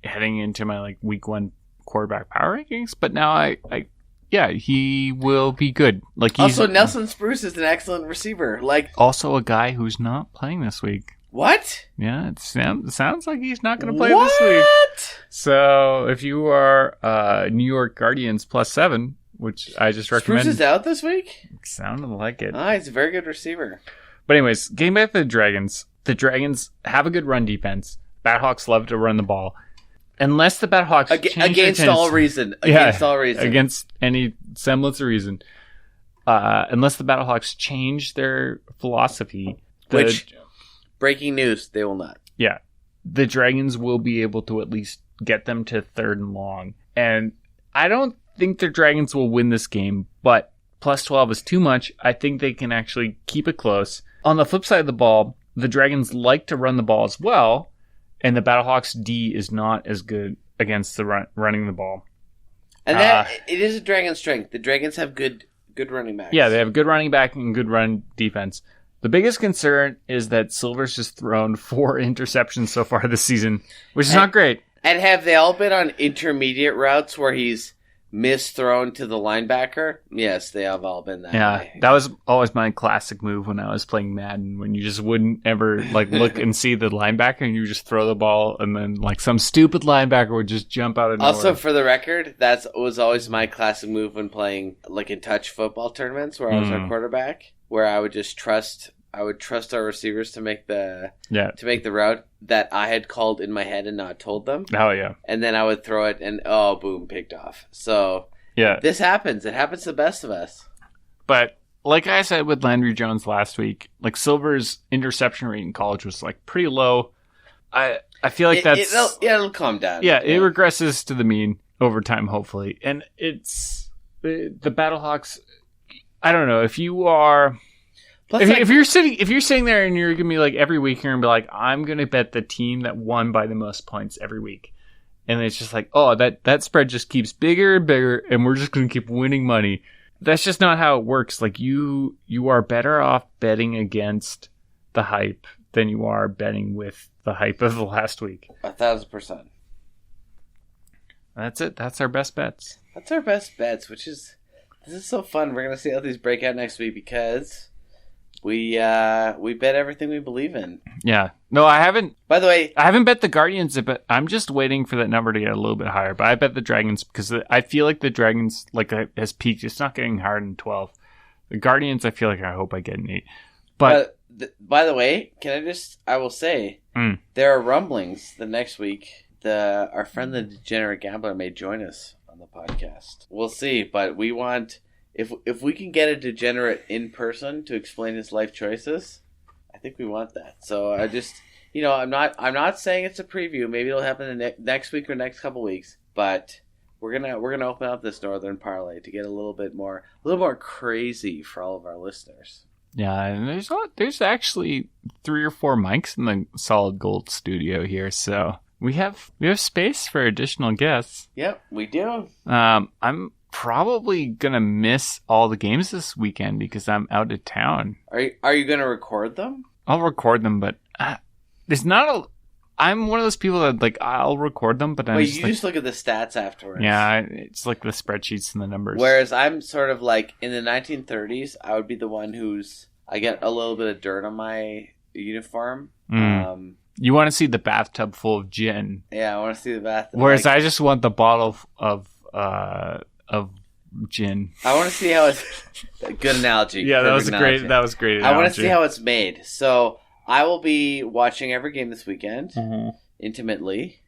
heading into my like week 1 quarterback power rankings, but now yeah, he will be good. Like also, Nelson Spruce is an excellent receiver. Like also a guy who's not playing this week. What? Yeah, it sounds like he's not going to play this week. So if you are New York Guardians plus 7, which I just recommend. Spruce is out this week? Sounded like it. He's a very good receiver. But anyways, game back to the Dragons. The Dragons have a good run defense. Battlehawks love to run the ball. Unless the Battlehawks against all reason. Against all reason. Against any semblance of reason. Unless the Battlehawks change their philosophy. Which, breaking news, they will not. Yeah. The Dragons will be able to at least get them to 3rd and long. And I don't think the Dragons will win this game, but plus 12 is too much. I think they can actually keep it close. On the flip side of the ball, the Dragons like to run the ball as well, and the Battlehawks D is not as good against the running the ball. And that it is a Dragon strength. The Dragons have good running backs. Yeah, they have good running back and good run defense. The biggest concern is that Silver's just thrown 4 interceptions so far this season, which is not great. And have they all been on intermediate routes where he's misthrown to the linebacker? Yes, they have all been that way. That was always my classic move when I was playing Madden, when you just wouldn't ever look and see the linebacker and you just throw the ball and then some stupid linebacker would just jump out of nowhere. Also, for the record, that was always my classic move when playing in touch football tournaments where I was our quarterback, where I would just trust our receivers to make the route that I had called in my head and not told them. Oh yeah. And then I would throw it and boom, picked off. So yeah, this happens. It happens to the best of us. But like I said with Landry Jones last week, Silver's interception rate in college was pretty low. I feel like it'll calm down. Yeah, it regresses to the mean over time, hopefully. And it's the Battlehawks. I don't know if you are. Plus, if you're sitting there and you're gonna be every week, you're gonna be like, I'm gonna bet the team that won by the most points every week, and it's just that spread just keeps bigger and bigger, and we're just gonna keep winning money. That's just not how it works. You are better off betting against the hype than you are betting with the hype of the last week. 1,000%. That's it. That's our best bets. That's our best bets. This is so fun. We're gonna see how these break out next week because we bet everything we believe in. Yeah. No, I haven't. By the way, I haven't bet the Guardians, but I'm just waiting for that number to get a little bit higher. But I bet the Dragons because I feel like the Dragons has peaked. It's not getting higher than 12. The Guardians, I hope I get an 8. But by the way, I will say there are rumblings the next week. Our friend the Degenerate Gambler may join us on the podcast. We'll see, but we want. If we can get a degenerate in person to explain his life choices, I think we want that. So I just, I'm not saying it's a preview. Maybe it'll happen next week or next couple weeks. But we're gonna open up this Northern Parlay to get a little more crazy for all of our listeners. Yeah, and there's actually 3 or 4 mics in the Solid Gold studio here, so we have space for additional guests. Yep, we do. I'm probably gonna miss all the games this weekend because I'm out of town. Are you gonna record them? I'll record them, but there's not I'm one of those people that I'll record them, but you just look at the stats afterwards. Yeah, it's the spreadsheets and the numbers. Whereas I'm sort of in the 1930s, I would be the one I get a little bit of dirt on my uniform. You want to see the bathtub full of gin? Yeah, I want to see the bathtub. Whereas I just want the bottle of gin. I want to see how it's a good analogy. Yeah, that was great analogy. I want to see how it's made. So I will be watching every game this weekend intimately,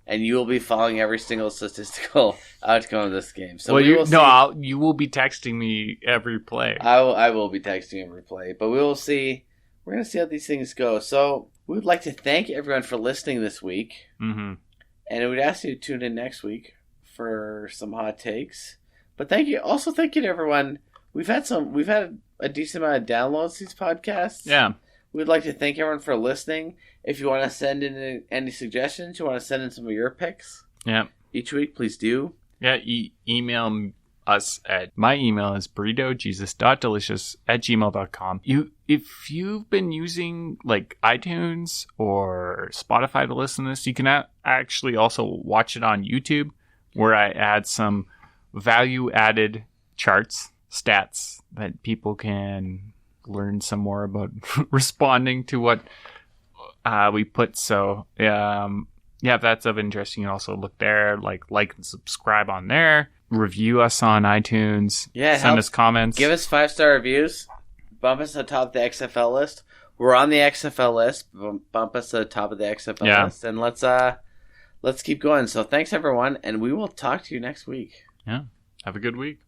and you will be following every single statistical outcome of this game. So you will be texting me every play. I will be texting every play, but we will see. We're going to see how these things go. So we would like to thank everyone for listening this week, and we would ask you to tune in next week for some hot takes. But thank you to everyone. We've had a decent amount of downloads these podcasts. Yeah. We'd like to thank everyone for listening. If you want to send in any suggestions, you want to send in some of your picks. Yeah. Each week, please do. Yeah, email us at my email is burritojesus.delicious@gmail.com. If you've been using iTunes or Spotify to listen to this, you can actually also watch it on YouTube, where I add some value-added charts, stats that people can learn some more about responding to what we put. So, if that's of interest, you can also look there, like and subscribe on there, review us on iTunes, send us comments. Give us 5-star reviews, bump us to the top of the XFL list. we're on the XFL list. Bump us to the top of the XFL list, and let's keep going. So thanks everyone, and we will talk to you next week. Yeah, have a good week.